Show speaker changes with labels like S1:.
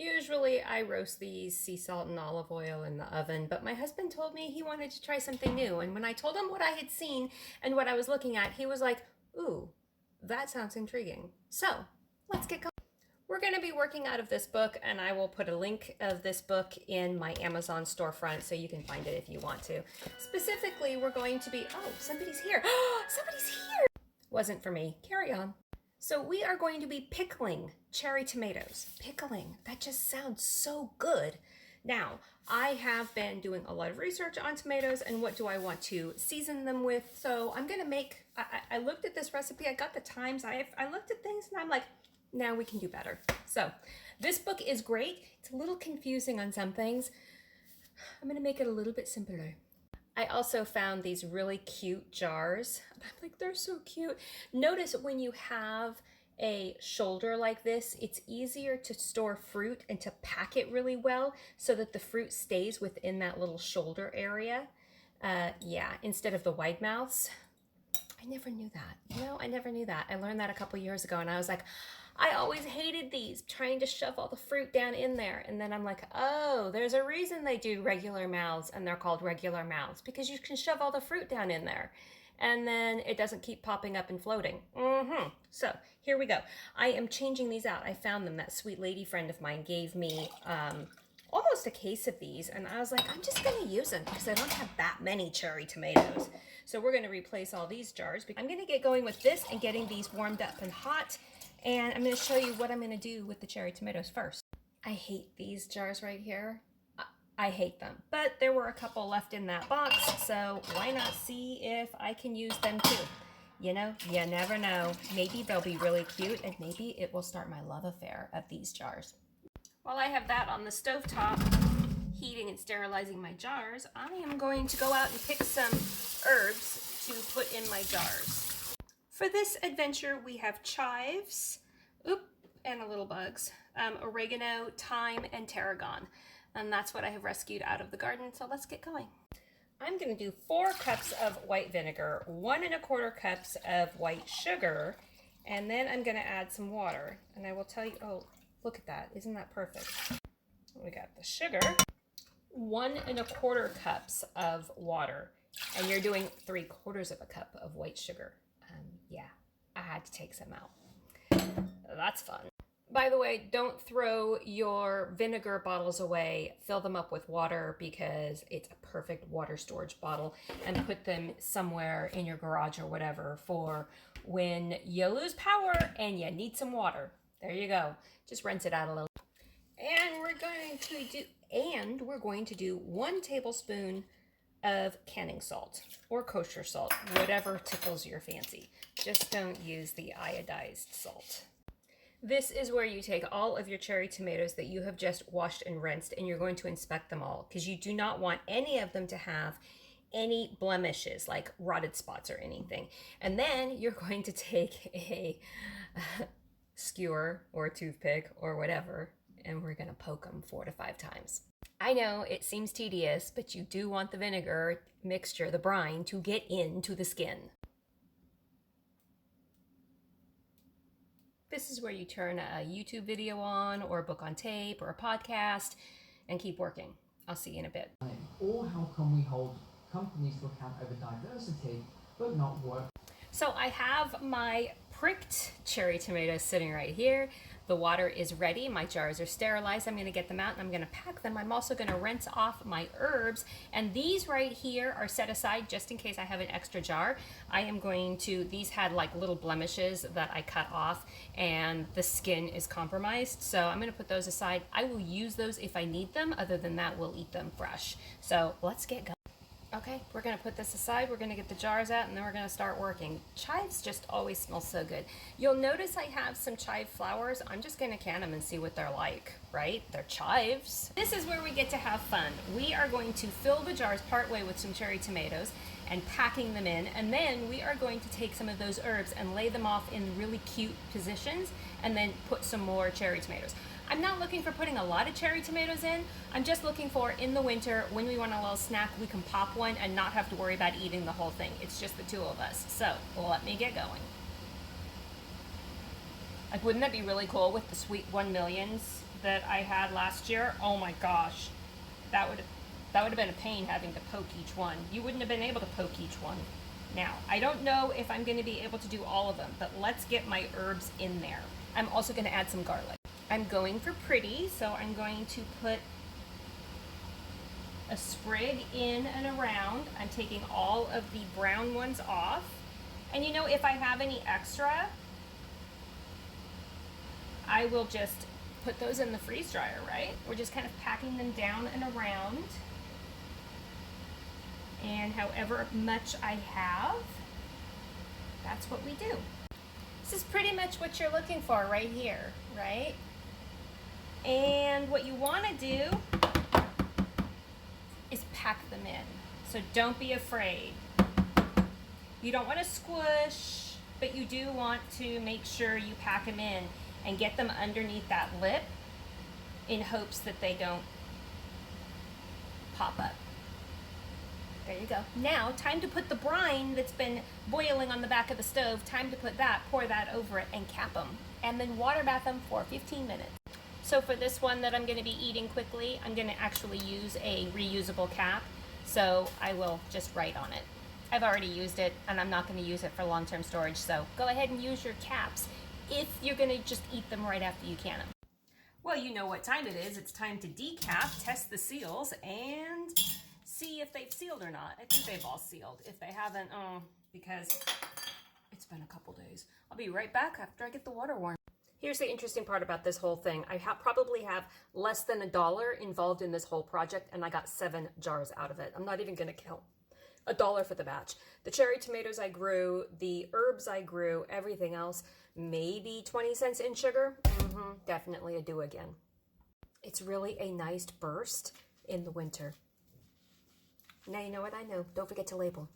S1: Usually I roast these sea salt and olive oil in the oven, but my husband told me he wanted to try something new. And when I told him what I had seen and what I was looking at, he was like, ooh, that sounds intriguing. So let's get going. We're going to be working out of this book, and I will put a link of this book in my Amazon storefront so you can find it if you want to. Specifically, we're going to be, oh, somebody's here. Somebody's here. Wasn't for me. Carry on. So we are going to be pickling cherry tomatoes. Pickling, that just sounds so good. Now, I have been doing a lot of research on tomatoes and what do I want to season them with. So I'm gonna make, I looked at this recipe, I got the times, I looked at things and I'm like, now we can do better. So this book is great. It's a little confusing on some things. I'm gonna make it a little bit simpler. I also found these really cute jars. I'm like, they're so cute. Notice when you have a shoulder like this, it's easier to store fruit and to pack it really well so that the fruit stays within that little shoulder area. Yeah, instead of the wide mouths. I never knew that. You know, I never knew that. I learned that a couple years ago and I was like, I always hated these, trying to shove all the fruit down in there. And then I'm like, oh, there's a reason they do regular mouths and they're called regular mouths, because you can shove all the fruit down in there and then it doesn't keep popping up and floating. So here we go. I am changing these out. I found them. That sweet lady friend of mine gave me almost a case of these and I was like, I'm just gonna use them because I don't have that many cherry tomatoes. So we're gonna replace all these jars. I'm gonna get going with this and getting these warmed up and hot. And I'm going to show you what I'm going to do with the cherry tomatoes first. I hate these jars right here. I hate them. But there were a couple left in that box, so why not see if I can use them too? You know, you never know. Maybe they'll be really cute, and maybe it will start my love affair of these jars. While I have that on the stovetop, heating and sterilizing my jars, I am going to go out and pick some herbs to put in my jars. For this adventure, we have chives, and a little bugs, oregano, thyme, and tarragon. And that's what I have rescued out of the garden, so let's get going. I'm gonna do 4 cups of white vinegar, 1 1/4 cups of white sugar, and then I'm gonna add some water. And I will tell you, oh, look at that, isn't that perfect? We got the sugar, 1 1/4 cups of water, and you're doing 3/4 of a cup of white sugar. Yeah, I had to take some out. That's fun. By the way, don't throw your vinegar bottles away. Fill them up with water because it's a perfect water storage bottle, and put them somewhere in your garage or whatever for when you lose power and you need some water. There you go. Just rinse it out a little. And we're going to do 1 tablespoon of canning salt or kosher salt, whatever tickles your fancy. Just don't use the iodized salt. This is where you take all of your cherry tomatoes that you have just washed and rinsed, and you're going to inspect them all because you do not want any of them to have any blemishes like rotted spots or anything. And then you're going to take a skewer or a toothpick or whatever, and we're going to poke them 4 to 5 times. I know it seems tedious, but you do want the vinegar mixture, the brine, to get into the skin. This is where you turn a YouTube video on, or a book on tape, or a podcast, and keep working. I'll see you in a bit.
S2: Or how can we hold companies to account over diversity, but not work?
S1: So I have my pricked cherry tomatoes sitting right here. The water is ready. My jars are sterilized. I'm going to get them out and I'm going to pack them. I'm also going to rinse off my herbs. And these right here are set aside just in case I have an extra jar. I am going to, these had like little blemishes that I cut off and the skin is compromised. So I'm going to put those aside. I will use those if I need them. Other than that, we'll eat them fresh. So let's get going. Okay, we're gonna put this aside, we're gonna get the jars out, and then we're gonna start working. Chives just always smell so good. You'll notice I have some chive flowers. I'm just gonna can them and see what they're like, right? They're chives. This is where we get to have fun. We are going to fill the jars partway with some cherry tomatoes and packing them in, and then we are going to take some of those herbs and lay them off in really cute positions and then put some more cherry tomatoes. I'm not looking for putting a lot of cherry tomatoes in. I'm just looking for, in the winter, when we want a little snack, we can pop one and not have to worry about eating the whole thing. It's just the 2 of us. So let me get going. Like, wouldn't that be really cool with the sweet 1 millions that I had last year, oh my gosh, that would have been a pain having to poke each one. You wouldn't have been able to poke each one. Now, I don't know if I'm going to be able to do all of them, but let's get my herbs in there. I'm also going to add some garlic. I'm going for pretty, so I'm going to put a sprig in and around. I'm taking all of the brown ones off. And you know, if I have any extra, I will just put those in the freeze dryer, right? We're just kind of packing them down and around. And however much I have, that's what we do. This is pretty much what you're looking for right here, right? And what you want to do is pack them in. So don't be afraid. You don't want to squish, but you do want to make sure you pack them in and get them underneath that lip in hopes that they don't pop up. There you go. Now, time to put the brine that's been boiling on the back of the stove, time to put that, pour that over it, and cap them. And then water bath them for 15 minutes. So for this one that I'm going to be eating quickly, I'm going to actually use a reusable cap. So I will just write on it. I've already used it, and I'm not going to use it for long-term storage. So go ahead and use your caps if you're going to just eat them right after you can them. Well, you know what time it is. It's time to decap, test the seals, and see if they've sealed or not. I think they've all sealed. If they haven't, because it's been a couple days. I'll be right back after I get the water warm. Here's the interesting part about this whole thing. I probably have less than $1 involved in this whole project, and I got 7 jars out of it. I'm not even gonna count. $1 for the batch. The cherry tomatoes I grew, the herbs I grew, everything else, maybe 20 cents in sugar. Definitely a do again. It's really a nice burst in the winter. Now you know what I know. Don't forget to label.